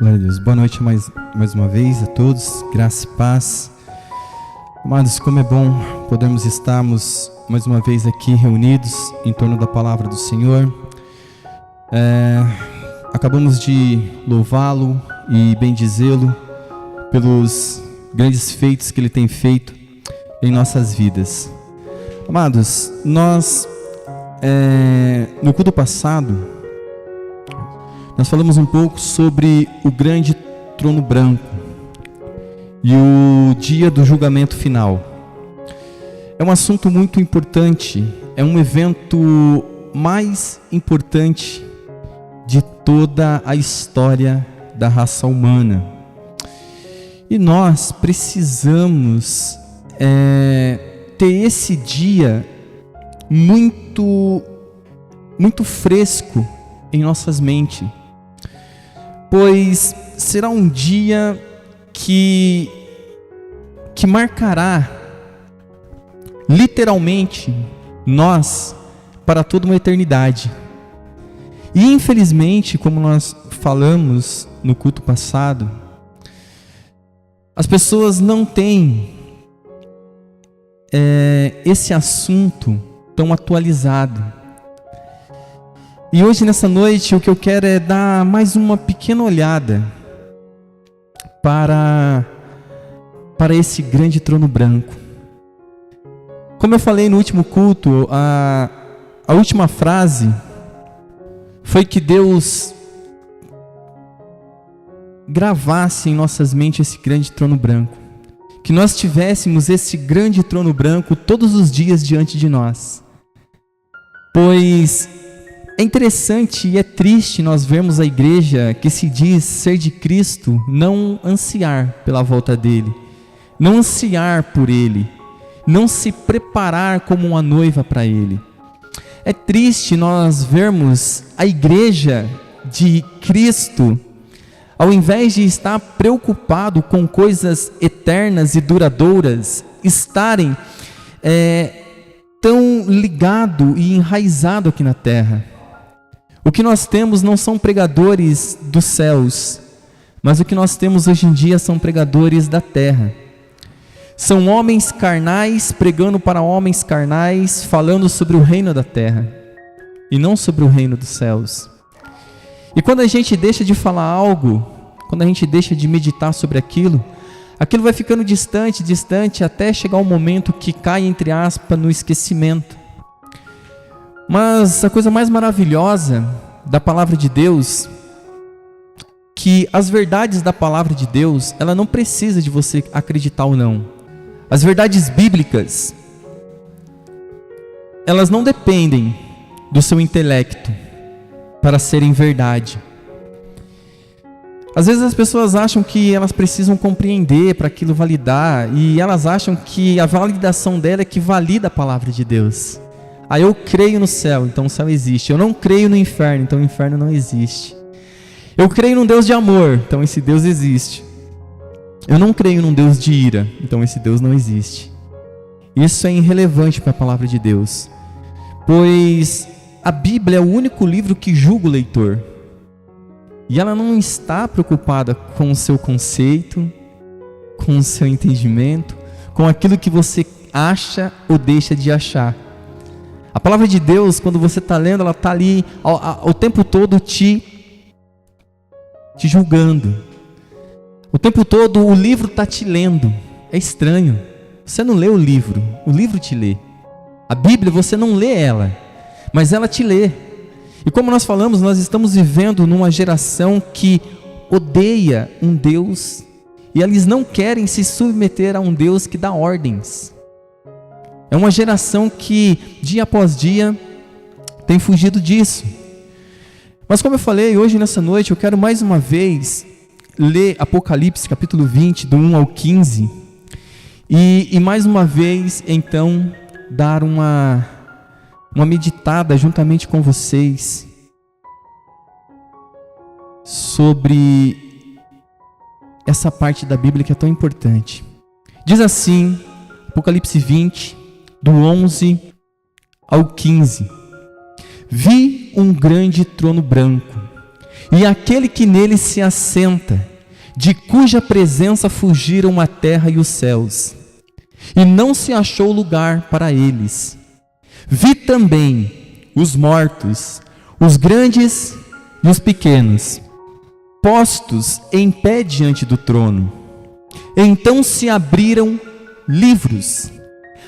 Glória a Deus. Boa noite mais uma vez a todos, graça e paz. Amados, como é bom podermos estarmos mais uma vez aqui reunidos em torno da palavra do Senhor. Acabamos de louvá-lo e bendizê-lo pelos grandes feitos que Ele tem feito em nossas vidas. Amados, nós no culto passado nós falamos um pouco sobre o grande trono branco e o dia do julgamento final. É um assunto muito importante, é um evento mais importante de toda a história da raça humana. E nós precisamos ter esse dia muito fresco em nossas mentes, pois será um dia que marcará literalmente nós para toda uma eternidade. E infelizmente, como nós falamos no culto passado, as pessoas não têm esse assunto tão atualizado. E hoje, nessa noite, o que eu quero é dar mais uma pequena olhada para esse grande trono branco. Como eu falei no último culto, a última frase foi que Deus gravasse em nossas mentes esse grande trono branco. Que nós tivéssemos esse grande trono branco todos os dias diante de nós. Pois é interessante e é triste nós vermos a igreja que se diz ser de Cristo não ansiar pela volta dele, não ansiar por ele, não se preparar como uma noiva para ele. É triste nós vermos a igreja de Cristo, ao invés de estar preocupado com coisas eternas e duradouras, estarem tão ligado e enraizado aqui na terra. O que nós temos não são pregadores dos céus, mas o que nós temos hoje em dia são pregadores da terra. São homens carnais pregando para homens carnais, falando sobre o reino da terra e não sobre o reino dos céus. E quando a gente deixa de falar algo, quando a gente deixa de meditar sobre aquilo vai ficando distante, até chegar um momento que cai, entre aspas, no esquecimento. Mas a coisa mais maravilhosa da palavra de Deus, que as verdades da palavra de Deus, ela não precisa de você acreditar ou não. As verdades bíblicas, elas não dependem do seu intelecto para serem verdade. Às vezes as pessoas acham que elas precisam compreender para aquilo validar, e elas acham que a validação dela é que valida a palavra de Deus. Eu creio no céu, então o céu existe. Eu não creio no inferno, então o inferno não existe. Eu creio num Deus de amor, então esse Deus existe. Eu não creio num Deus de ira, então esse Deus não existe. Isso é irrelevante para a palavra de Deus, pois a Bíblia é o único livro que julga o leitor. E ela não está preocupada com o seu conceito, com o seu entendimento, com aquilo que você acha ou deixa de achar. A palavra de Deus, quando você está lendo, ela está ali o tempo todo te julgando. O tempo todo o livro está te lendo. É estranho. Você não lê o livro te lê. A Bíblia, você não lê ela, mas ela te lê. E como nós falamos, nós estamos vivendo numa geração que odeia um Deus, e eles não querem se submeter a um Deus que dá ordens. É uma geração que, dia após dia, tem fugido disso. Mas como eu falei, hoje nessa noite, eu quero mais uma vez ler Apocalipse, capítulo 20, do 1 ao 15. E mais uma vez, então, dar uma meditada juntamente com vocês sobre essa parte da Bíblia que é tão importante. Diz assim, Apocalipse 20, do 11 ao 15. Vi um grande trono branco e aquele que nele se assenta, de cuja presença fugiram a terra e os céus, e não se achou lugar para eles. Vi também os mortos, os grandes e os pequenos, postos em pé diante do trono. Então se abriram livros.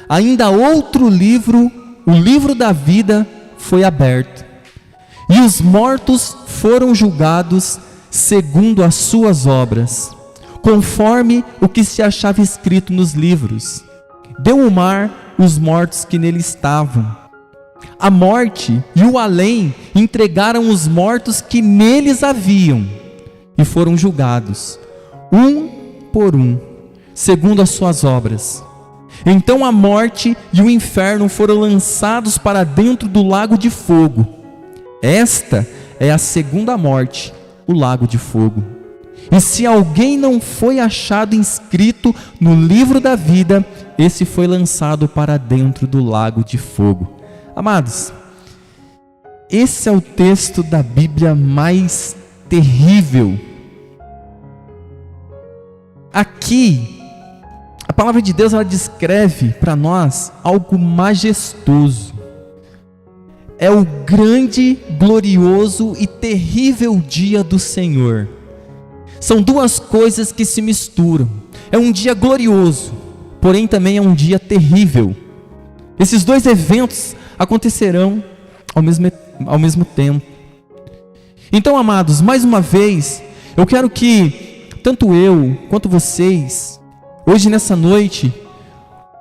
Ainda outro livro, o livro da vida, foi aberto. E os mortos foram julgados segundo as suas obras, conforme o que se achava escrito nos livros. Deu o mar os mortos que nele estavam. A morte e o além entregaram os mortos que neles haviam, e foram julgados, um por um, segundo as suas obras. Então a morte e o inferno foram lançados para dentro do lago de fogo. Esta é a segunda morte, o lago de fogo. E se alguém não foi achado inscrito no livro da vida, esse foi lançado para dentro do lago de fogo. Amados, esse é o texto da Bíblia mais terrível. Aqui, a palavra de Deus, ela descreve para nós algo majestoso. É o grande, glorioso e terrível dia do Senhor. São duas coisas que se misturam. É um dia glorioso, porém também é um dia terrível. Esses dois eventos acontecerão ao mesmo tempo. Então, amados, mais uma vez, eu quero que tanto eu quanto vocês, hoje nessa noite,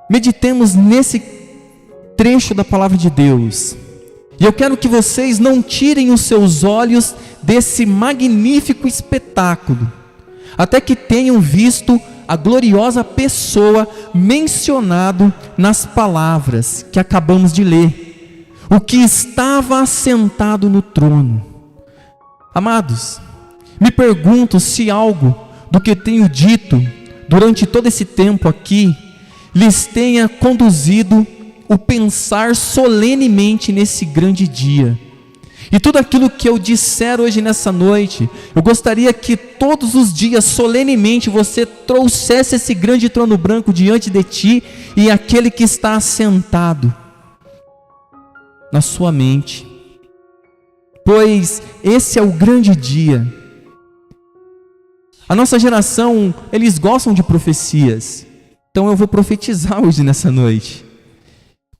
meditemos nesse trecho da palavra de Deus. E eu quero que vocês não tirem os seus olhos desse magnífico espetáculo, até que tenham visto a gloriosa pessoa mencionado nas palavras que acabamos de ler, o que estava assentado no trono. Amados, me pergunto se algo do que tenho dito durante todo esse tempo aqui lhes tenha conduzido o pensar solenemente nesse grande dia. E tudo aquilo que eu disser hoje nessa noite, eu gostaria que todos os dias, solenemente, você trouxesse esse grande trono branco diante de ti e aquele que está assentado na sua mente. Pois esse é o grande dia. A nossa geração, eles gostam de profecias. Então eu vou profetizar hoje nessa noite.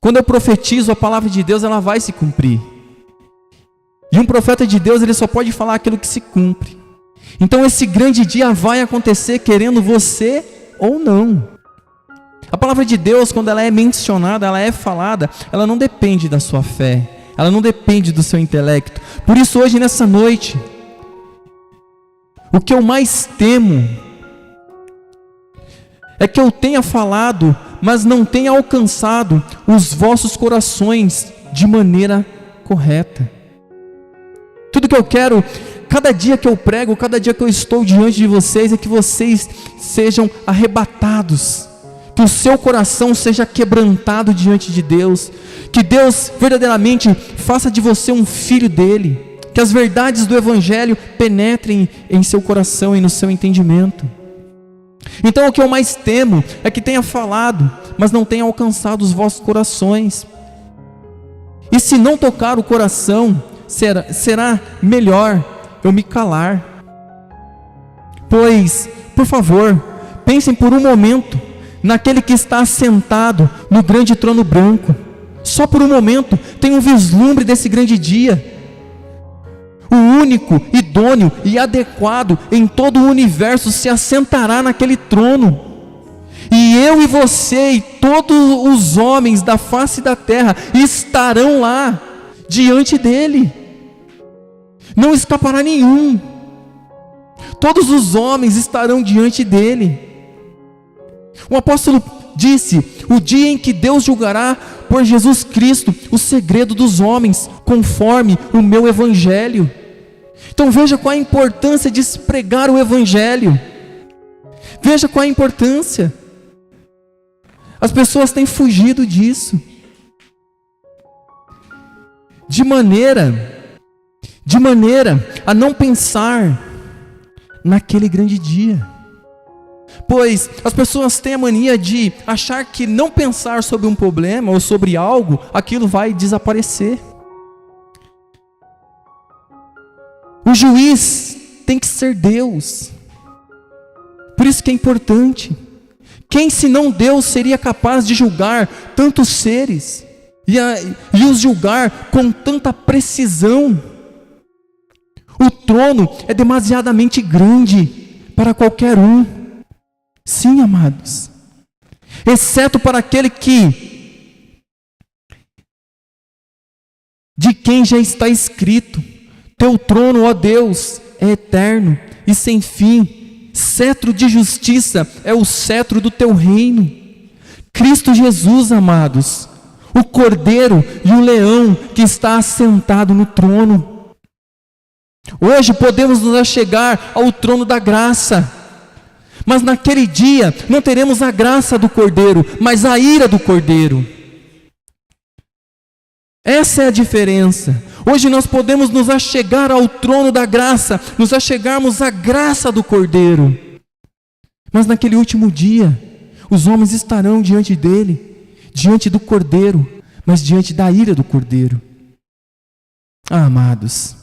Quando eu profetizo, a palavra de Deus, ela vai se cumprir. E um profeta de Deus, ele só pode falar aquilo que se cumpre. Então esse grande dia vai acontecer, querendo você ou não. A palavra de Deus, quando ela é mencionada, ela é falada, ela não depende da sua fé, ela não depende do seu intelecto. Por isso hoje nessa noite, o que eu mais temo é que eu tenha falado, mas não tenha alcançado os vossos corações de maneira correta. Tudo que eu quero, cada dia que eu prego, cada dia que eu estou diante de vocês, é que vocês sejam arrebatados, que o seu coração seja quebrantado diante de Deus, que Deus verdadeiramente faça de você um filho dele, que as verdades do Evangelho penetrem em seu coração e no seu entendimento. Então o que eu mais temo é que tenha falado, mas não tenha alcançado os vossos corações. E se não tocar o coração, será melhor eu me calar. Pois, por favor, pensem por um momento naquele que está assentado no grande trono branco. Só por um momento, tenha um vislumbre desse grande dia. O único, idôneo e adequado em todo o universo se assentará naquele trono. E eu e você e todos os homens da face da terra estarão lá diante dele. Não escapará nenhum. Todos os homens estarão diante dele. O apóstolo disse: o dia em que Deus julgará por Jesus Cristo o segredo dos homens, conforme o meu evangelho. Então veja qual a importância de se pregar o evangelho. Veja qual a importância. As pessoas têm fugido disso, de maneira de maneira a não pensar naquele grande dia. Pois as pessoas têm a mania de achar que não pensar sobre um problema ou sobre algo, aquilo vai desaparecer. O juiz tem que ser Deus. Por isso que é importante. Quem senão Deus seria capaz de julgar tantos seres e os julgar com tanta precisão? O trono é demasiadamente grande para qualquer um. Sim, amados. Exceto para aquele de quem já está escrito: teu trono, ó Deus, é eterno e sem fim. Cetro de justiça é o cetro do teu reino. Cristo Jesus, amados, o Cordeiro e o Leão que está assentado no trono. Hoje podemos nos achegar ao trono da graça, mas naquele dia não teremos a graça do Cordeiro, mas a ira do Cordeiro. Essa é a diferença. Hoje nós podemos nos achegar ao trono da graça, nos achegarmos à graça do Cordeiro. Mas naquele último dia, os homens estarão diante dele, diante do Cordeiro, mas diante da ira do Cordeiro. Ah, amados,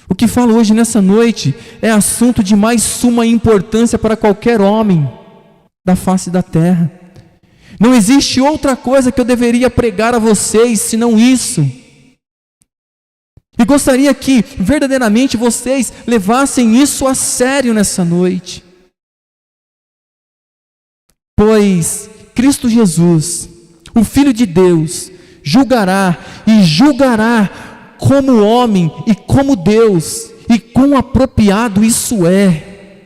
o que falo hoje nessa noite é assunto de mais suma importância para qualquer homem da face da terra. Não existe outra coisa que eu deveria pregar a vocês senão isso. E gostaria que verdadeiramente vocês levassem isso a sério nessa noite. Pois Cristo Jesus, o Filho de Deus, julgará e julgará como homem e como Deus, e quão apropriado isso é.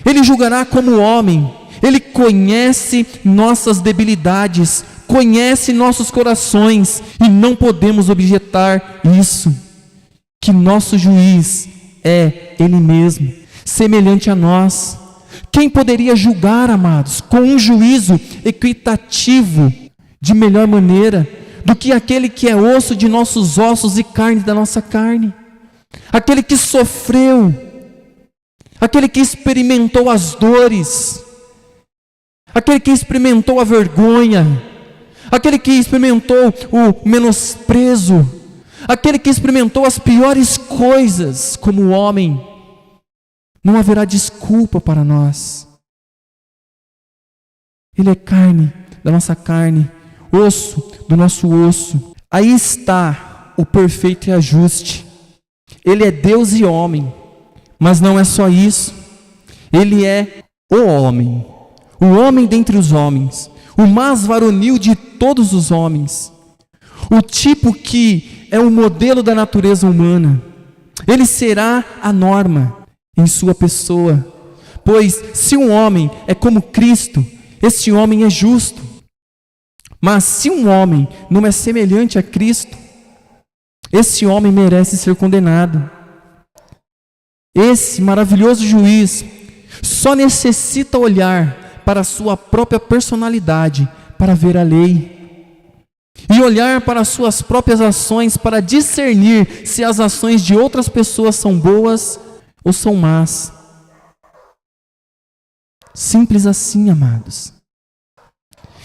Ele julgará como homem. Ele conhece nossas debilidades, conhece nossos corações, e não podemos objetar isso, que nosso juiz é Ele mesmo, semelhante a nós. Quem poderia julgar, amados, com um juízo equitativo, de melhor maneira, do que aquele que é osso de nossos ossos e carne da nossa carne? Aquele que sofreu, aquele que experimentou as dores, aquele que experimentou a vergonha, aquele que experimentou o menosprezo, aquele que experimentou as piores coisas como homem. Não haverá desculpa para nós. Ele é carne da nossa carne, osso do nosso osso. Aí está o perfeito ajuste. Ele é Deus e homem, mas não é só isso. Ele é o homem dentre os homens, o mais varonil de todos os homens, o tipo que é o modelo da natureza humana. Ele será a norma em sua pessoa, pois se um homem é como Cristo, esse homem é justo. Mas se um homem não é semelhante a Cristo, esse homem merece ser condenado. Esse maravilhoso juiz só necessita olhar para a sua própria personalidade para ver a lei, e olhar para as suas próprias ações para discernir se as ações de outras pessoas são boas ou são más. Simples assim, amados.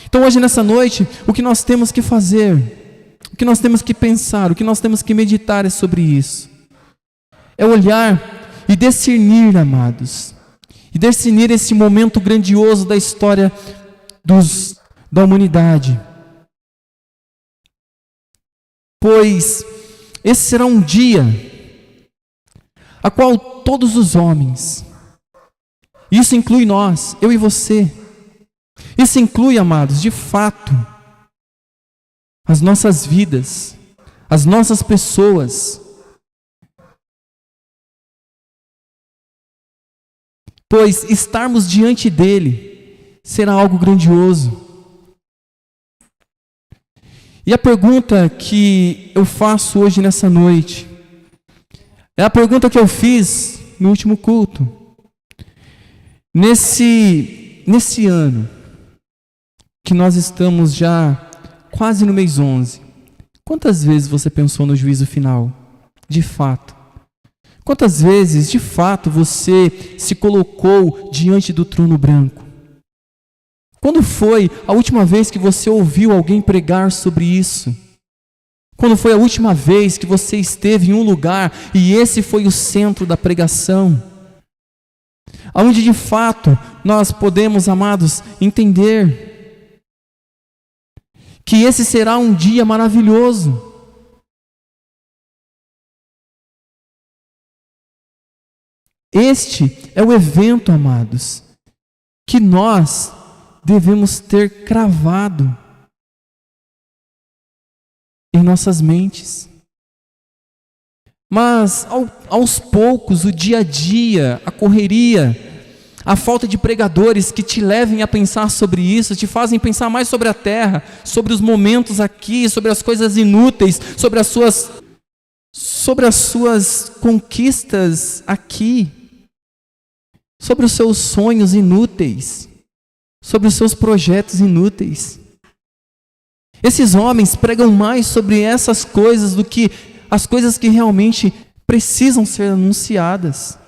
Então hoje nessa noite, o que nós temos que fazer, o que nós temos que pensar, o que nós temos que meditar é sobre isso. É olhar e discernir, amados, e discernir esse momento grandioso da história da humanidade. Pois esse será um dia a qual todos os homens, isso inclui nós, eu e você, isso inclui, amados, de fato, as nossas vidas, as nossas pessoas, pois estarmos diante dele será algo grandioso. E a pergunta que eu faço hoje nessa noite é a pergunta que eu fiz no último culto. Nesse ano, que nós estamos já quase no mês 11, quantas vezes você pensou no juízo final? de fato? Quantas vezes, de fato, você se colocou diante do trono branco? Quando foi a última vez que você ouviu alguém pregar sobre isso? Quando foi a última vez que você esteve em um lugar e esse foi o centro da pregação? Onde de fato nós podemos, amados, entender que esse será um dia maravilhoso. Este é o evento, amados, que nós devemos ter cravado em nossas mentes. Mas aos poucos, o dia a dia, a correria, a falta de pregadores que te levem a pensar sobre isso, te fazem pensar mais sobre a terra, sobre os momentos aqui, sobre as coisas inúteis, sobre as suas conquistas aqui, sobre os seus sonhos inúteis, sobre os seus projetos inúteis. Esses homens pregam mais sobre essas coisas do que as coisas que realmente precisam ser anunciadas.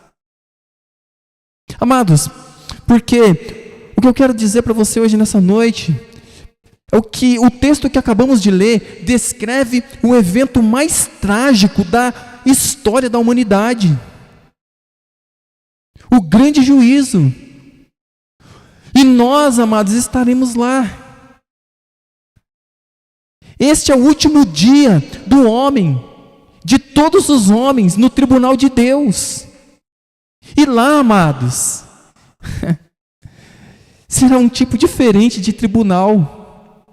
Amados, porque o que eu quero dizer para você hoje nessa noite é que o texto que acabamos de ler descreve o evento mais trágico da história da humanidade. O grande juízo. E nós, amados, estaremos lá. Este é o último dia do homem, de todos os homens, no tribunal de Deus. E lá, amados, será um tipo diferente de tribunal.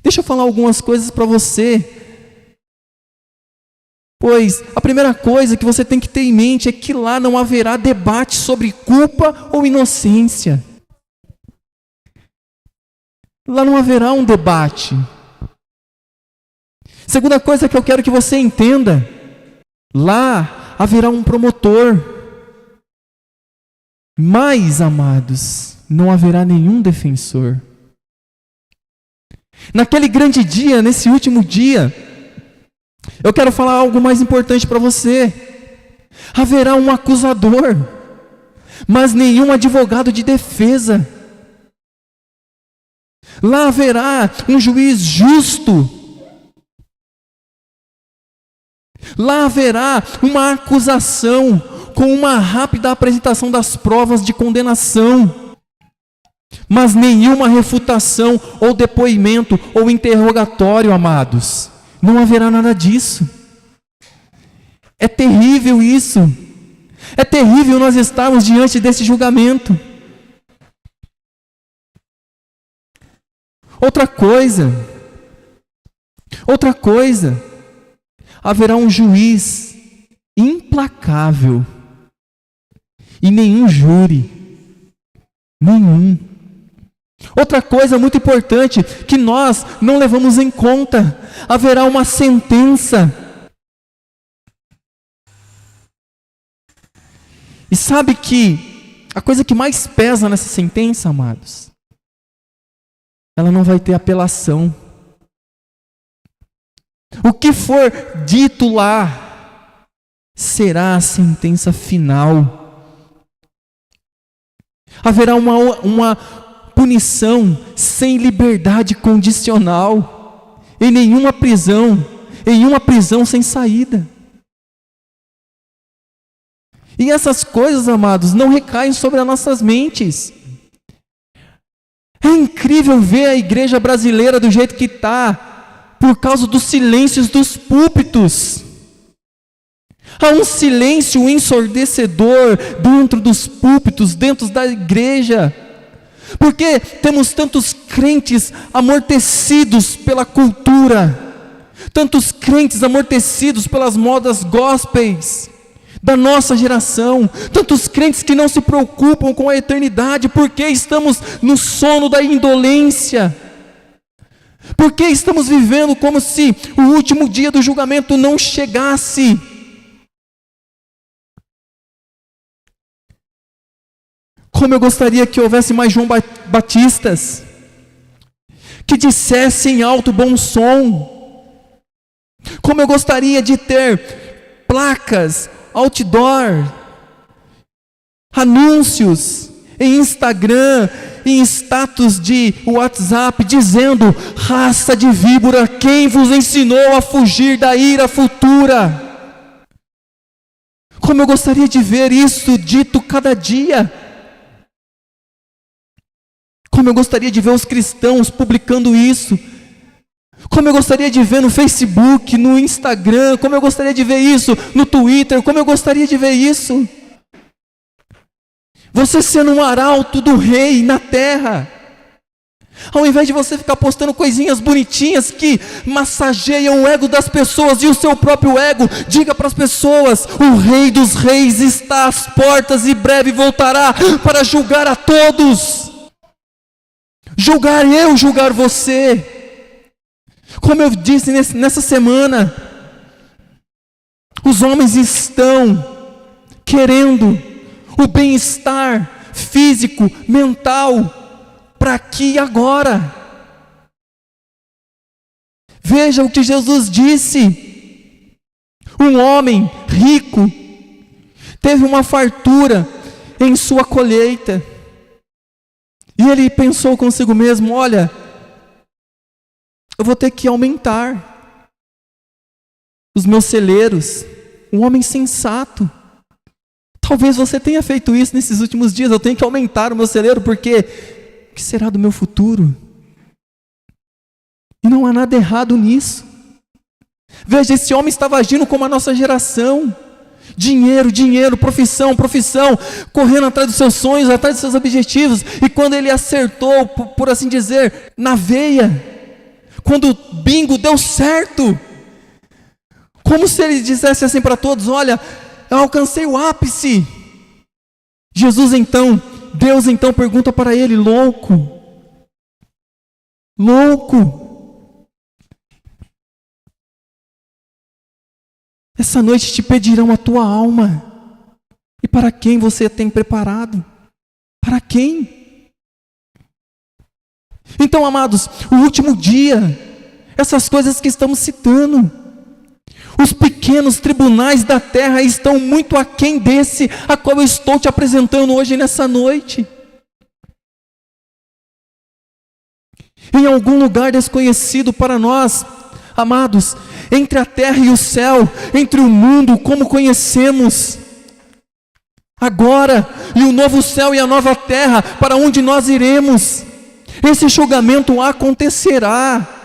Deixa eu falar algumas coisas para você. Pois a primeira coisa que você tem que ter em mente é que lá não haverá debate sobre culpa ou inocência. Lá não haverá um debate. Segunda coisa que eu quero que você entenda, lá haverá um promotor. Mas, amados, não haverá nenhum defensor. Naquele grande dia, nesse último dia, eu quero falar algo mais importante para você. Haverá um acusador, mas nenhum advogado de defesa. Lá haverá um juiz justo. Lá haverá uma acusação com uma rápida apresentação das provas de condenação, mas nenhuma refutação ou depoimento ou interrogatório, amados. Não haverá nada disso. É terrível isso. É terrível nós estarmos diante desse julgamento. Outra coisa, haverá um juiz implacável e nenhum júri, nenhum. Outra coisa muito importante que nós não levamos em conta, haverá uma sentença. E sabe que a coisa que mais pesa nessa sentença, amados, ela não vai ter apelação. O que for dito lá será a sentença final. Haverá uma punição sem liberdade condicional, em nenhuma prisão sem saída. E essas coisas, amados, não recaem sobre as nossas mentes. É incrível ver a igreja brasileira do jeito que está, por causa dos silêncios dos púlpitos. Há um silêncio ensurdecedor dentro dos púlpitos, dentro da igreja. Porque temos tantos crentes amortecidos pela cultura, tantos crentes amortecidos pelas modas gospels da nossa geração, tantos crentes que não se preocupam com a eternidade, porque estamos no sono da indolência, porque estamos vivendo como se o último dia do julgamento não chegasse. Como eu gostaria que houvesse mais João Batistas, que dissessem em alto bom som, Como eu gostaria de ter placas, outdoor, anúncios em Instagram, em status de WhatsApp, dizendo: raça de víbora, quem vos ensinou a fugir da ira futura? Como eu gostaria de ver isso dito cada dia. Como eu gostaria de ver os cristãos publicando isso. Como eu gostaria de ver no Facebook, no Instagram. Como eu gostaria de ver isso no Twitter. Como eu gostaria de ver isso. Você sendo um arauto do rei na terra. Ao invés de você ficar postando coisinhas bonitinhas que massageiam o ego das pessoas e o seu próprio ego, diga para as pessoas: o Rei dos Reis está às portas e breve voltará para julgar a todos. Julgar eu, julgar você. Como eu disse nessa semana, os homens estão querendo o bem-estar físico, mental, para aqui e agora. Veja o que Jesus disse. Um homem rico teve uma fartura em sua colheita. E ele pensou consigo mesmo: olha, eu vou ter que aumentar os meus celeiros. Um homem sensato. Talvez você tenha feito isso nesses últimos dias. Eu tenho que aumentar o meu celeiro, porque o que será do meu futuro? E não há nada errado nisso. Veja, esse homem estava agindo como a nossa geração. Dinheiro, dinheiro, profissão, profissão, correndo atrás dos seus sonhos, atrás dos seus objetivos. E quando ele acertou, por assim dizer, na veia, quando o bingo deu certo, como se ele dissesse assim para todos: olha, eu alcancei o ápice. Deus então pergunta para ele: louco, essa noite te pedirão a tua alma. E para quem você tem preparado? Para quem? Então, amados, o último dia, essas coisas que estamos citando, os pequenos tribunais da terra estão muito aquém desse a qual eu estou te apresentando hoje nessa noite. Em algum lugar desconhecido para nós, amados, entre a terra e o céu, entre o mundo como conhecemos agora, e o novo céu e a nova terra, para onde nós iremos, esse julgamento acontecerá.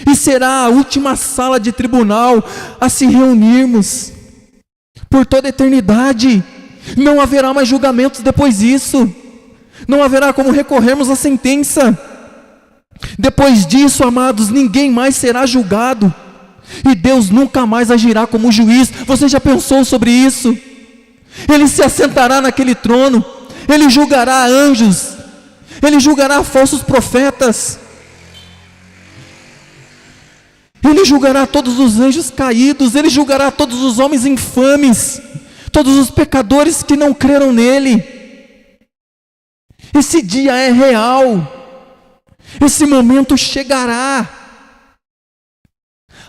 E será a última sala de tribunal a se reunirmos por toda a eternidade. Não haverá mais julgamentos depois disso. Não haverá como recorrermos à sentença. Depois disso, amados, ninguém mais será julgado. E Deus nunca mais agirá como juiz. Você já pensou sobre isso? Ele se assentará naquele trono. Ele julgará anjos. Ele julgará falsos profetas. Ele julgará todos os anjos caídos. Ele julgará todos os homens infames, todos os pecadores que não creram nele. Esse dia é real. Esse momento chegará.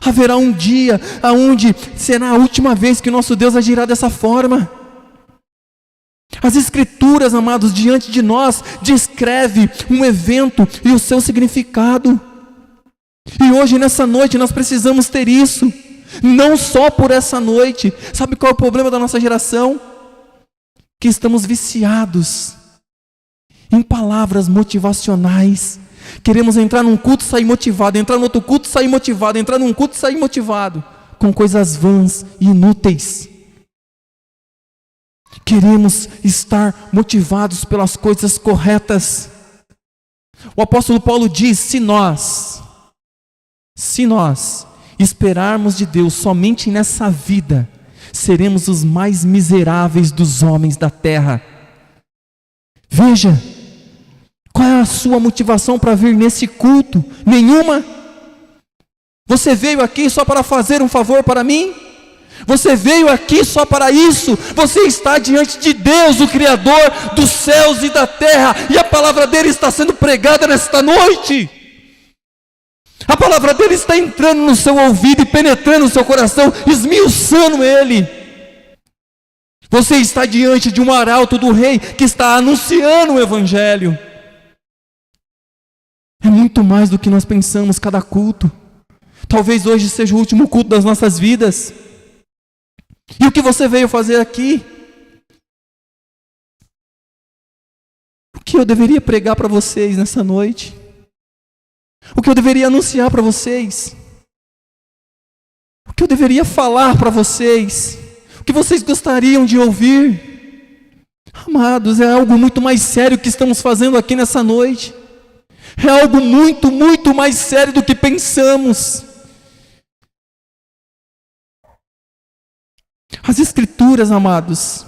Haverá um dia aonde será a última vez que nosso Deus agirá dessa forma. As Escrituras, amados, diante de nós, descreve um evento e o seu significado. E hoje, nessa noite, nós precisamos ter isso. Não só por essa noite. Sabe qual é o problema da nossa geração? Que estamos viciados em palavras motivacionais. Queremos entrar num culto e sair motivado, entrar no outro culto e sair motivado, entrar num culto e sair motivado, com coisas vãs e inúteis. Queremos estar motivados pelas coisas corretas. O apóstolo Paulo diz: se nós esperarmos de Deus somente nessa vida, seremos os mais miseráveis dos homens da terra. Veja, qual é a sua motivação para vir nesse culto? Nenhuma? Você veio aqui só para fazer um favor para mim? Você veio aqui só para isso? Você está diante de Deus, o Criador dos céus e da terra, e a palavra dele está sendo pregada nesta noite. A palavra dele está entrando no seu ouvido e penetrando no seu coração, esmiuçando ele. Você está diante de um arauto do rei que está anunciando o evangelho. É muito mais do que nós pensamos cada culto. Talvez hoje seja o último culto das nossas vidas. E o que você veio fazer aqui? O que eu deveria pregar para vocês nessa noite? O que eu deveria anunciar para vocês? O que eu deveria falar para vocês? O que vocês gostariam de ouvir? Amados, é algo muito mais sério que estamos fazendo aqui nessa noite. É algo muito, muito mais sério do que pensamos. As Escrituras, amados,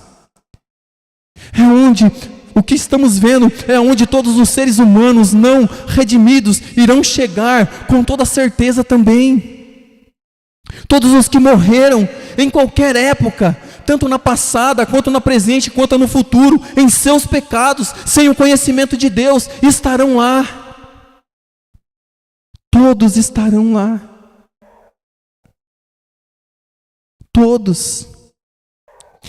é onde o que estamos vendo, é onde todos os seres humanos não redimidos irão chegar com toda certeza também. Todos os que morreram em qualquer época, tanto na passada, quanto na presente, quanto no futuro, em seus pecados, sem o conhecimento de Deus, estarão lá. Todos estarão lá. Todos.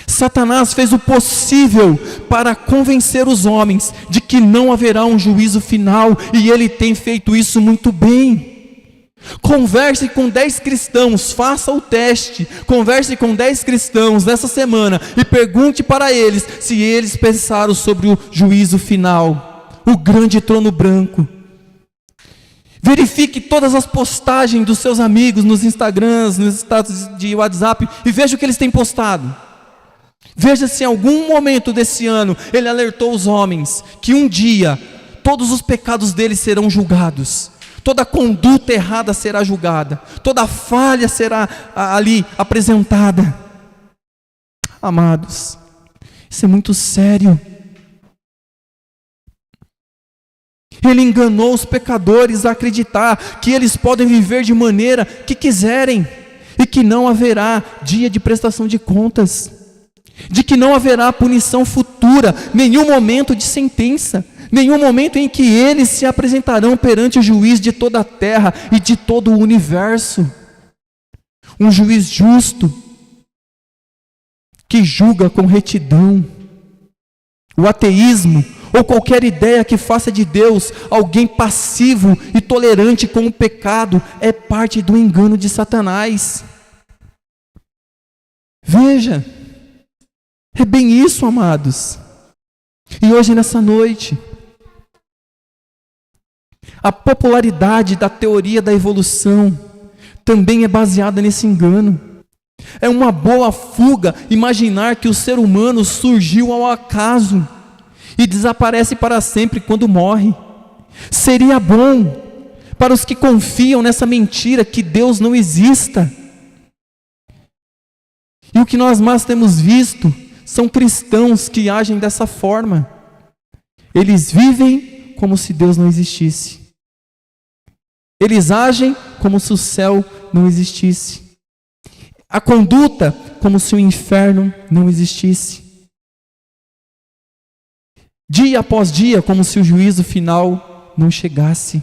Satanás fez o possível para convencer os homens de que não haverá um juízo final, e ele tem feito isso muito bem. Converse com 10 cristãos, faça o teste, converse com 10 cristãos nessa semana e pergunte para eles se eles pensaram sobre o juízo final, o grande trono branco. Verifique todas as postagens dos seus amigos nos Instagrams, nos status de WhatsApp e veja o que eles têm postado. Veja se em algum momento desse ano ele alertou os homens que um dia todos os pecados deles serão julgados, toda conduta errada será julgada, toda falha será ali apresentada. Amados, isso é muito sério. Ele enganou os pecadores a acreditar que eles podem viver de maneira que quiserem e que não haverá dia de prestação de contas, de que não haverá punição futura, nenhum momento de sentença, nenhum momento em que eles se apresentarão perante o juiz de toda a terra e de todo o universo. Um juiz justo, que julga com retidão. O ateísmo, ou qualquer ideia que faça de Deus alguém passivo e tolerante com o pecado, é parte do engano de Satanás. Veja, é bem isso, amados. E hoje nessa noite, a popularidade da teoria da evolução também é baseada nesse engano. É uma boa fuga imaginar que o ser humano surgiu ao acaso e desaparece para sempre quando morre. Seria bom para os que confiam nessa mentira que Deus não exista. E o que nós mais temos visto são cristãos que agem dessa forma. Eles vivem como se Deus não existisse. Eles agem como se o céu não existisse. A conduta como se o inferno não existisse. Dia após dia, como se o juízo final não chegasse.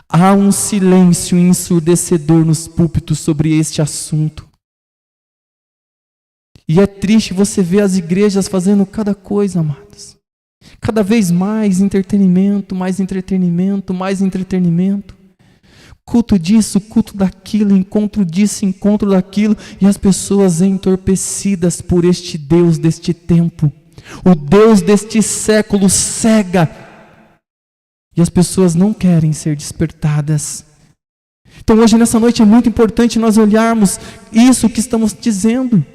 Há um silêncio ensurdecedor nos púlpitos sobre este assunto. E é triste você ver as igrejas fazendo cada coisa, amados. Cada vez mais entretenimento, mais entretenimento, mais entretenimento. Culto disso, culto daquilo, encontro disso, encontro daquilo. E as pessoas entorpecidas por este Deus deste tempo. O Deus deste século cega. E as pessoas não querem ser despertadas. Então hoje nessa noite é muito importante nós olharmos isso que estamos dizendo.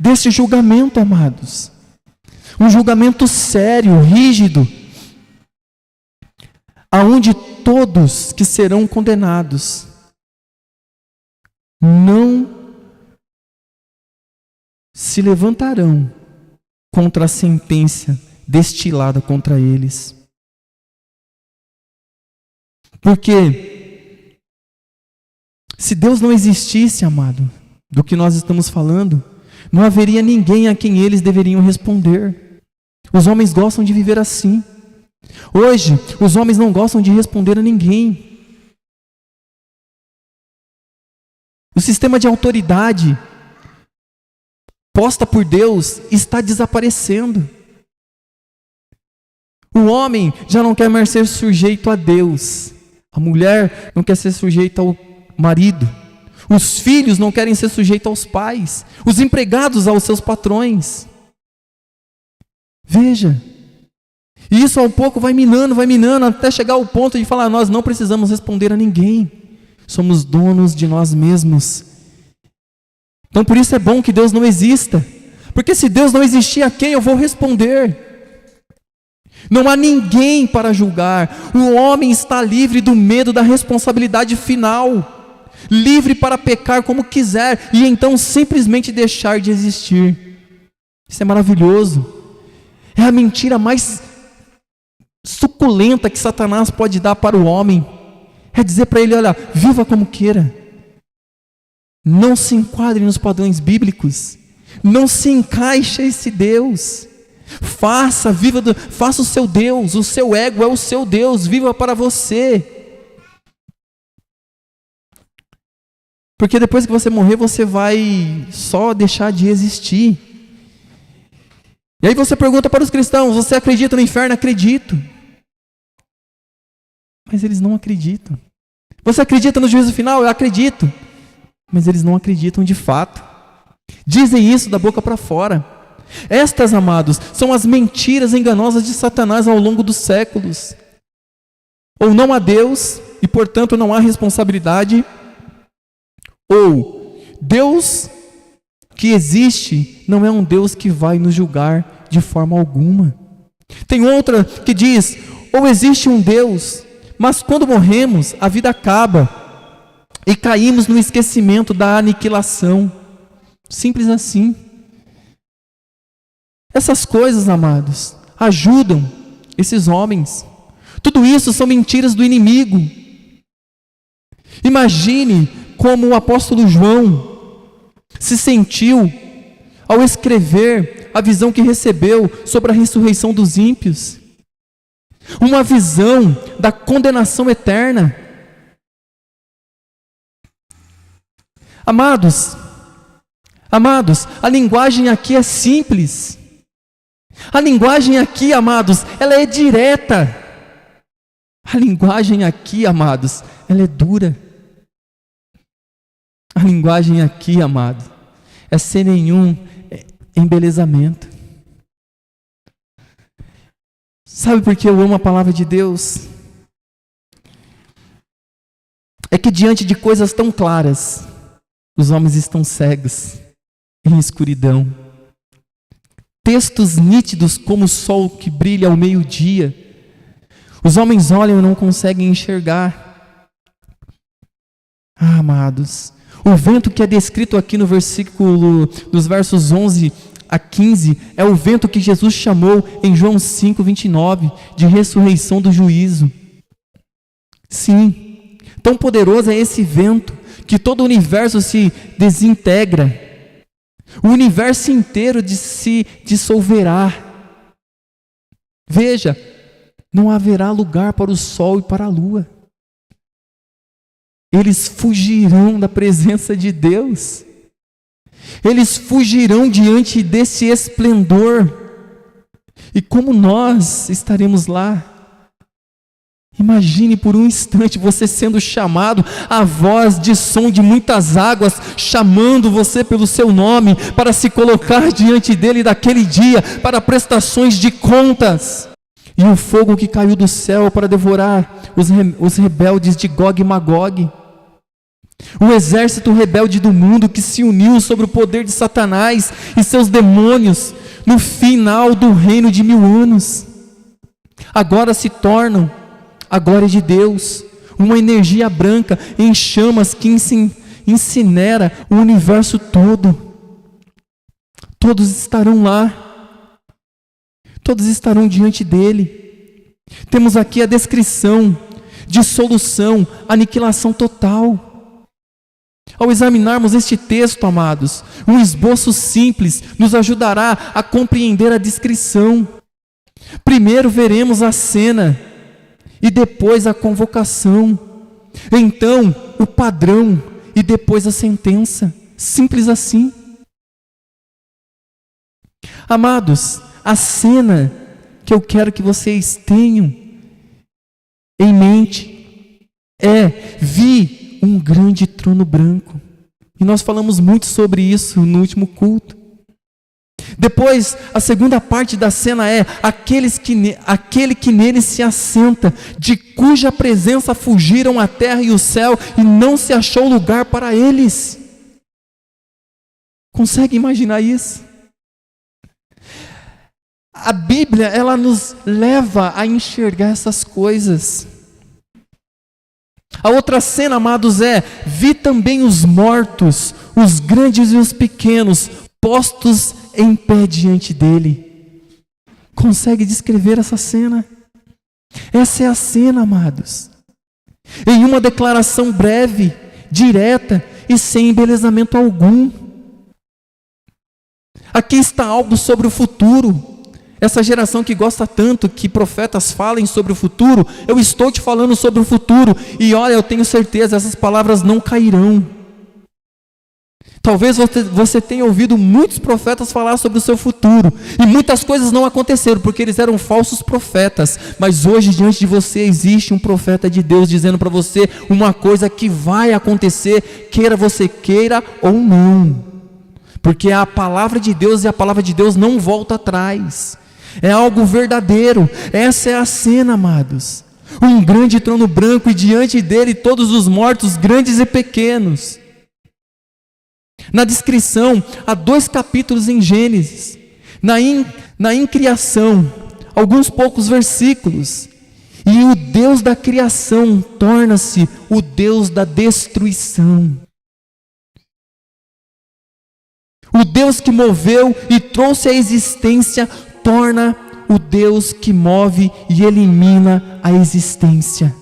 Deste julgamento, amados. Um julgamento sério, rígido. Aonde todos que serão condenados não se levantarão contra a sentença destilada contra eles. Porque se Deus não existisse, amado, do que nós estamos falando, não haveria ninguém a quem eles deveriam responder. Os homens gostam de viver assim. Hoje, os homens não gostam de responder a ninguém. O sistema de autoridade posta por Deus está desaparecendo. O homem já não quer mais ser sujeito a Deus. A mulher não quer ser sujeita ao marido. Os filhos não querem ser sujeitos aos pais. Os empregados aos seus patrões. Veja. E isso ao pouco vai minando, até chegar ao ponto de falar, nós não precisamos responder a ninguém. Somos donos de nós mesmos. Então por isso é bom que Deus não exista. Porque se Deus não existir, a quem eu vou responder? Não há ninguém para julgar. O homem está livre do medo da responsabilidade final. Livre para pecar como quiser. E então simplesmente deixar de existir. Isso é maravilhoso. É a mentira mais suculenta que Satanás pode dar para o homem. É dizer para ele, olha, viva como queira. Não se enquadre nos padrões bíblicos. Não se encaixe a esse Deus. Faça o seu Deus. O seu ego é o seu Deus. Viva para você. Porque depois que você morrer, você vai só deixar de existir. E aí você pergunta para os cristãos, você acredita no inferno? Acredito. Mas eles não acreditam. Você acredita no juízo final? Eu acredito. Mas eles não acreditam de fato. Dizem isso da boca para fora. Estas, amados, são as mentiras enganosas de Satanás ao longo dos séculos. Ou não há Deus, e portanto não há responsabilidade. Ou Deus que existe não é um Deus que vai nos julgar de forma alguma. Tem outra que diz, ou existe um Deus, mas quando morremos, a vida acaba e caímos no esquecimento da aniquilação. Simples assim. Essas coisas, amados, ajudam esses homens. Tudo isso são mentiras do inimigo. Imagine como o apóstolo João se sentiu ao escrever a visão que recebeu sobre a ressurreição dos ímpios. Uma visão da condenação eterna. Amados, a linguagem aqui é simples. A linguagem aqui, amados, ela é direta. A linguagem aqui, amados, ela é dura. A linguagem aqui, amado, é sem nenhum embelezamento. Sabe por que eu amo a palavra de Deus? É que diante de coisas tão claras, os homens estão cegos, em escuridão. Textos nítidos como o sol que brilha ao meio-dia. Os homens olham e não conseguem enxergar. Ah, amados, o vento que é descrito aqui no versículo, dos versos 11 a 15, é o vento que Jesus chamou em João 5:29, de ressurreição do juízo. Sim, tão poderoso é esse vento, que todo o universo se desintegra. O universo inteiro se dissolverá. Veja, não haverá lugar para o sol e para a lua. Eles fugirão da presença de Deus. Eles fugirão diante desse esplendor. E como nós estaremos lá? Imagine por um instante você sendo chamado, a voz de som de muitas águas, chamando você pelo seu nome, para se colocar diante dele daquele dia, para prestações de contas. E o fogo que caiu do céu para devorar os rebeldes de Gog e Magog. O exército rebelde do mundo que se uniu sobre o poder de Satanás e seus demônios no final do reino de 1000 anos. Agora se tornam a glória de Deus, uma energia branca em chamas que incinera o universo todo. Todos estarão lá. Todos estarão diante dele. Temos aqui a descrição, dissolução, aniquilação total. Ao examinarmos este texto, amados, um esboço simples nos ajudará a compreender a descrição. Primeiro veremos a cena e depois a convocação. Então, o padrão e depois a sentença. Simples assim. Amados, a cena que eu quero que vocês tenham em mente vi um grande trono branco. E nós falamos muito sobre isso no último culto. Depois, a segunda parte da cena aquele que nele se assenta, de cuja presença fugiram a terra e o céu, e não se achou lugar para eles. Consegue imaginar isso? A Bíblia, ela nos leva a enxergar essas coisas. A outra cena, amados, vi também os mortos, os grandes e os pequenos, postos em pé diante dele. Consegue descrever essa cena? Essa é a cena, amados. Em uma declaração breve, direta e sem embelezamento algum. Aqui está algo sobre o futuro. Essa geração que gosta tanto que profetas falem sobre o futuro, eu estou te falando sobre o futuro. E olha, eu tenho certeza, essas palavras não cairão. Talvez você tenha ouvido muitos profetas falar sobre o seu futuro, e muitas coisas não aconteceram, porque eles eram falsos profetas. Mas hoje diante de você existe um profeta de Deus dizendo para você uma coisa que vai acontecer, queira você queira ou não. Porque é a palavra de Deus, e a palavra de Deus não volta atrás. É algo verdadeiro. Essa é a cena, amados. Um grande trono branco, e diante dele todos os mortos, grandes e pequenos. Na descrição, há 2 capítulos em Gênesis. Na incriação, alguns poucos versículos. E o Deus da criação torna-se o Deus da destruição. O Deus que moveu e trouxe à existência, torna o Deus que move e elimina a existência.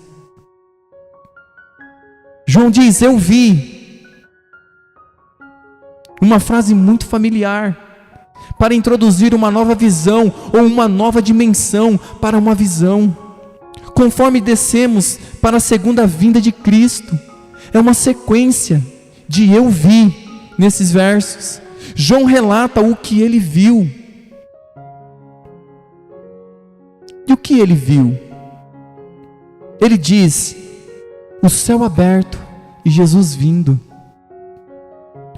João diz: eu vi. Uma frase muito familiar, para introduzir uma nova visão, ou uma nova dimensão para uma visão. Conforme descemos para a segunda vinda de Cristo, é uma sequência de eu vi nesses versos. João relata o que ele viu. E o que ele viu? Ele diz: o céu aberto e Jesus vindo.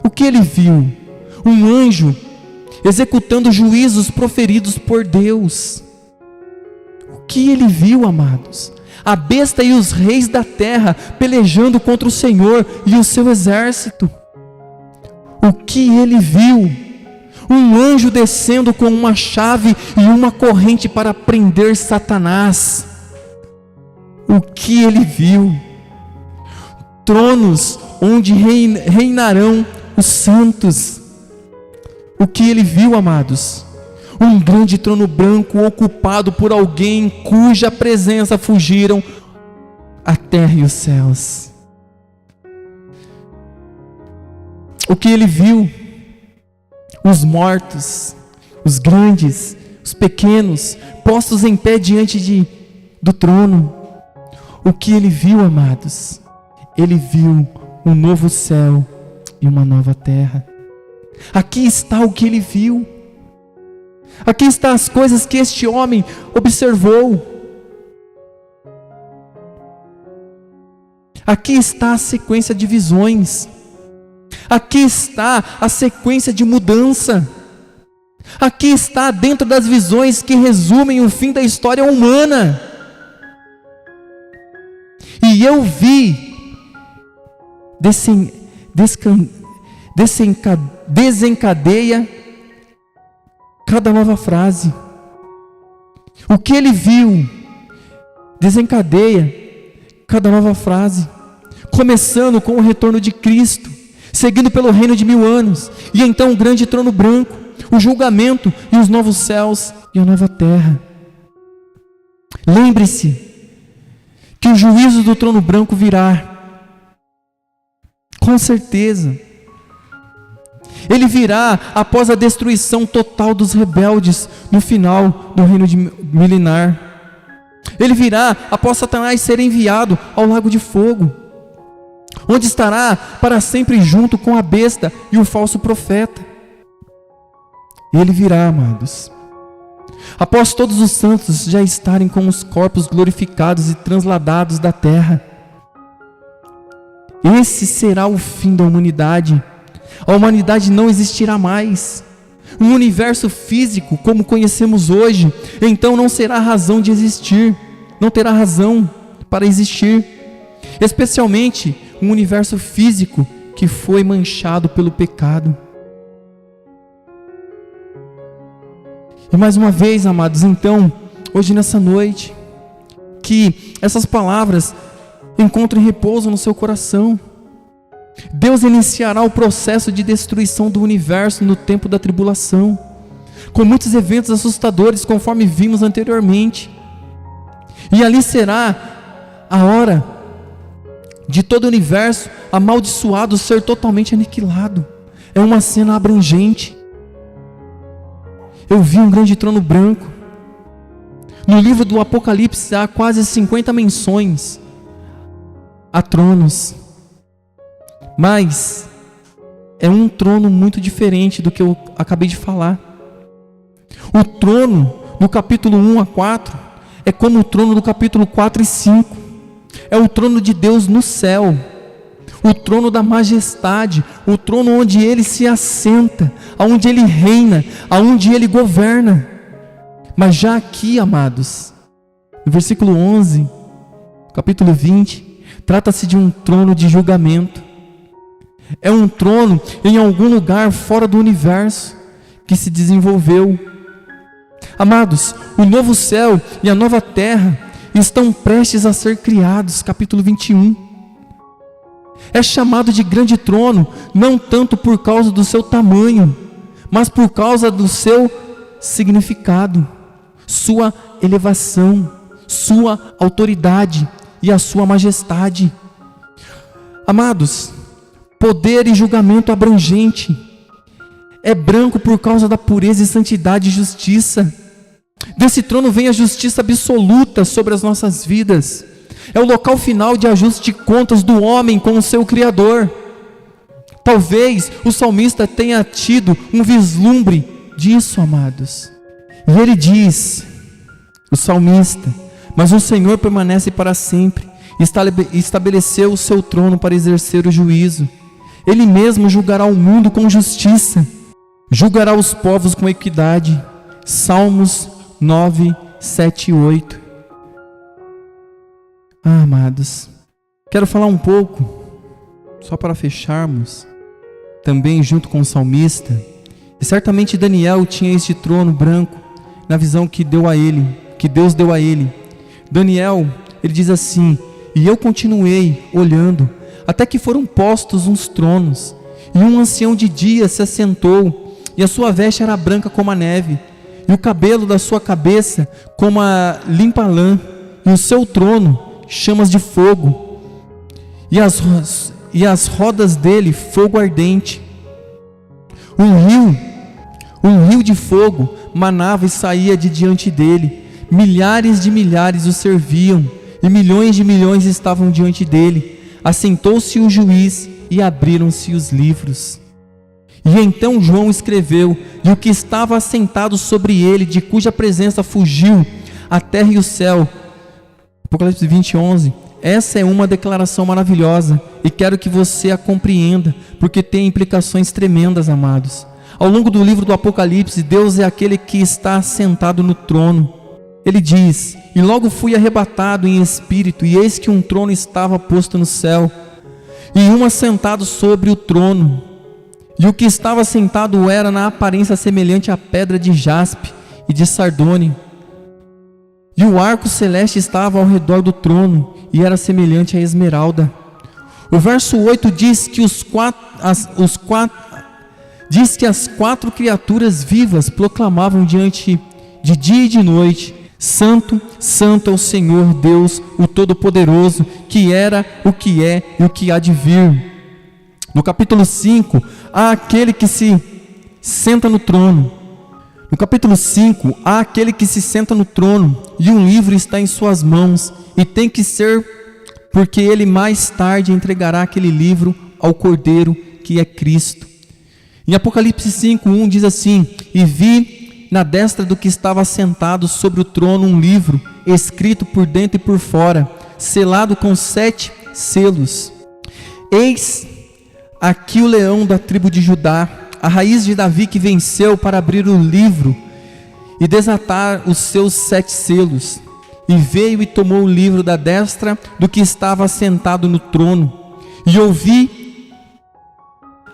O que ele viu? Um anjo executando juízos proferidos por Deus. O que ele viu, amados? A besta e os reis da terra pelejando contra o Senhor e o seu exército. O que ele viu? Um anjo descendo com uma chave e uma corrente para prender Satanás. O que ele viu? Tronos onde reinarão os santos. O que ele viu, amados? Um grande trono branco ocupado por alguém cuja presença fugiram a terra e os céus. O que ele viu? Os mortos, os grandes, os pequenos, postos em pé diante do trono. O que ele viu, amados? Ele viu um novo céu e uma nova terra. Aqui está o que ele viu. Aqui estão as coisas que este homem observou. Aqui está a sequência de visões. Aqui está a sequência de mudança. Aqui está dentro das visões que resumem o fim da história humana. E eu vi desencadeia cada nova frase. O que ele viu desencadeia cada nova frase, começando com o retorno de Cristo, seguindo pelo reino de 1000 anos, e então o grande trono branco, o julgamento e os novos céus e a nova terra. Lembre-se que o juízo do trono branco virá, com certeza. Ele virá após a destruição total dos rebeldes no final do reino milenar. Ele virá após Satanás ser enviado ao lago de fogo, onde estará para sempre junto com a besta e o falso profeta. Ele virá, amados, após todos os santos já estarem com os corpos glorificados e transladados da terra. Esse será o fim da humanidade. A humanidade não existirá mais. Um universo físico como conhecemos hoje, então não será razão de existir, não terá razão para existir, especialmente um universo físico que foi manchado pelo pecado. E mais uma vez, amados, então, hoje nessa noite, que essas palavras encontrem repouso no seu coração. Deus iniciará o processo de destruição do universo no tempo da tribulação, com muitos eventos assustadores, conforme vimos anteriormente. E ali será a hora de todo o universo amaldiçoado ser totalmente aniquilado. É uma cena abrangente. Eu vi um grande trono branco. No livro do Apocalipse há quase 50 menções a tronos, mas é um trono muito diferente do que eu acabei de falar. O trono no capítulo 1 a 4 é como o trono do capítulo 4 e 5. É o trono de Deus no céu, o trono da majestade, o trono onde Ele se assenta, onde Ele reina, onde Ele governa. Mas já aqui, amados, no versículo 11, capítulo 20, trata-se de um trono de julgamento. É um trono em algum lugar fora do universo que se desenvolveu. Amados, o novo céu e a nova terra estão prestes a ser criados, capítulo 21. É chamado de grande trono, não tanto por causa do seu tamanho, mas por causa do seu significado, sua elevação, sua autoridade e a sua majestade. Amados, poder e julgamento abrangente. É branco por causa da pureza e santidade e justiça. Desse trono vem a justiça absoluta sobre as nossas vidas. É o local final de ajuste de contas do homem com o seu Criador. Talvez o salmista tenha tido um vislumbre disso, amados. E ele diz, o salmista: mas o Senhor permanece para sempre, estabeleceu o seu trono para exercer o juízo. Ele mesmo julgará o mundo com justiça, julgará os povos com equidade. Salmos 9, 7 e 8. Amados, quero falar um pouco, só para fecharmos, também junto com o salmista. E certamente Daniel tinha este trono branco na visão que deu a ele, que Deus deu a ele. Daniel, ele diz assim: e eu continuei olhando, até que foram postos uns tronos, e um ancião de dia se assentou, e a sua veste era branca como a neve, e o cabelo da sua cabeça como a limpa lã, e o seu trono chamas de fogo, e as rodas dele fogo ardente. Um rio de fogo manava e saía de diante dele. Milhares de milhares o serviam, e milhões de milhões estavam diante dele. Assentou-se o juiz e abriram-se os livros. E então João escreveu, e o que estava assentado sobre ele, de cuja presença fugiu a terra e o céu. Apocalipse 20, 11. Essa é uma declaração maravilhosa, e quero que você a compreenda, porque tem implicações tremendas, amados. Ao longo do livro do Apocalipse, Deus é aquele que está sentado no trono. Ele diz: e logo fui arrebatado em espírito, e eis que um trono estava posto no céu, e um assentado sobre o trono. E o que estava sentado era na aparência semelhante à pedra de jaspe e de sardônio. E o arco celeste estava ao redor do trono, e era semelhante à esmeralda. O verso 8 diz que as quatro criaturas vivas proclamavam diante de dia e de noite: Santo, Santo é o Senhor Deus, o Todo-Poderoso, que era, o que é e o que há de vir. No capítulo 5, há aquele que se senta no trono. No capítulo 5, há aquele que se senta no trono e um livro está em suas mãos, e tem que ser, porque ele mais tarde entregará aquele livro ao Cordeiro, que é Cristo. Em Apocalipse 5:1 diz assim: e vi na destra do que estava sentado sobre o trono um livro, escrito por dentro e por fora, selado com 7 selos. Eis aqui o leão da tribo de Judá, a raiz de Davi, que venceu para abrir o livro e desatar os seus 7 selos. E veio e tomou o livro da destra do que estava sentado no trono. E ouvi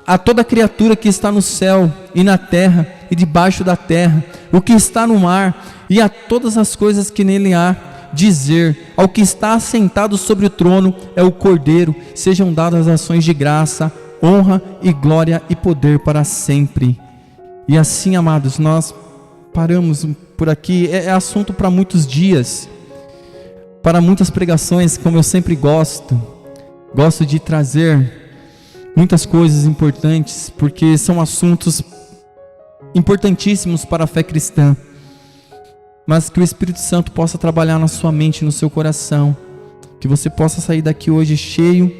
a toda criatura que está no céu e na terra e debaixo da terra, o que está no mar e a todas as coisas que nele há, dizer ao que está assentado sobre o trono: é o Cordeiro, sejam dadas ações de graça, honra e glória e poder para sempre. E assim, amados, nós paramos por aqui. É assunto para muitos dias, para muitas pregações, como eu sempre gosto de trazer muitas coisas importantes, porque são assuntos importantíssimos para a fé cristã. Mas que o Espírito Santo possa trabalhar na sua mente e no seu coração, que você possa sair daqui hoje cheio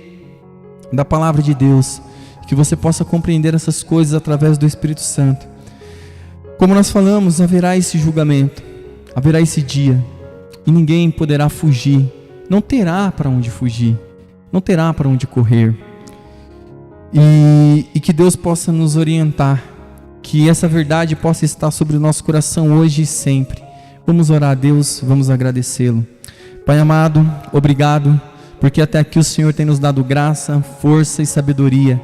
da palavra de Deus, que você possa compreender essas coisas através do Espírito Santo. Como nós falamos, haverá esse julgamento, haverá esse dia, e ninguém poderá fugir, não terá para onde fugir, não terá para onde correr. E que Deus possa nos orientar, que essa verdade possa estar sobre o nosso coração hoje e sempre. Vamos orar a Deus, vamos agradecê-lo. Pai amado, obrigado, porque até aqui o Senhor tem nos dado graça, força e sabedoria.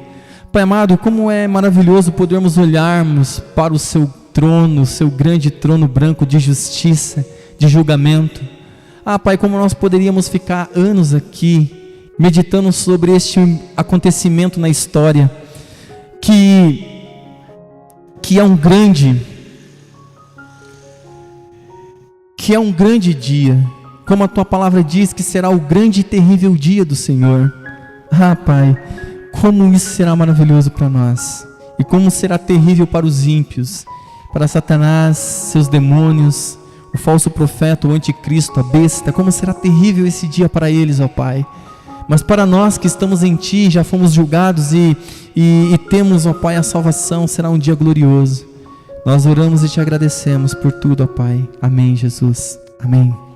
Pai amado, como é maravilhoso podermos olharmos para o seu trono, o seu grande trono branco de justiça, de julgamento. Pai, como nós poderíamos ficar anos aqui meditando sobre este acontecimento na história, que é um grande dia, como a tua palavra diz que será o grande e terrível dia do Senhor. Pai, como isso será maravilhoso para nós, e como será terrível para os ímpios, para Satanás, seus demônios, o falso profeta, o anticristo, a besta. Como será terrível esse dia para eles, ó Pai. Mas para nós que estamos em Ti, já fomos julgados e temos, ó Pai, a salvação, será um dia glorioso. Nós oramos e Te agradecemos por tudo, ó Pai. Amém, Jesus. Amém.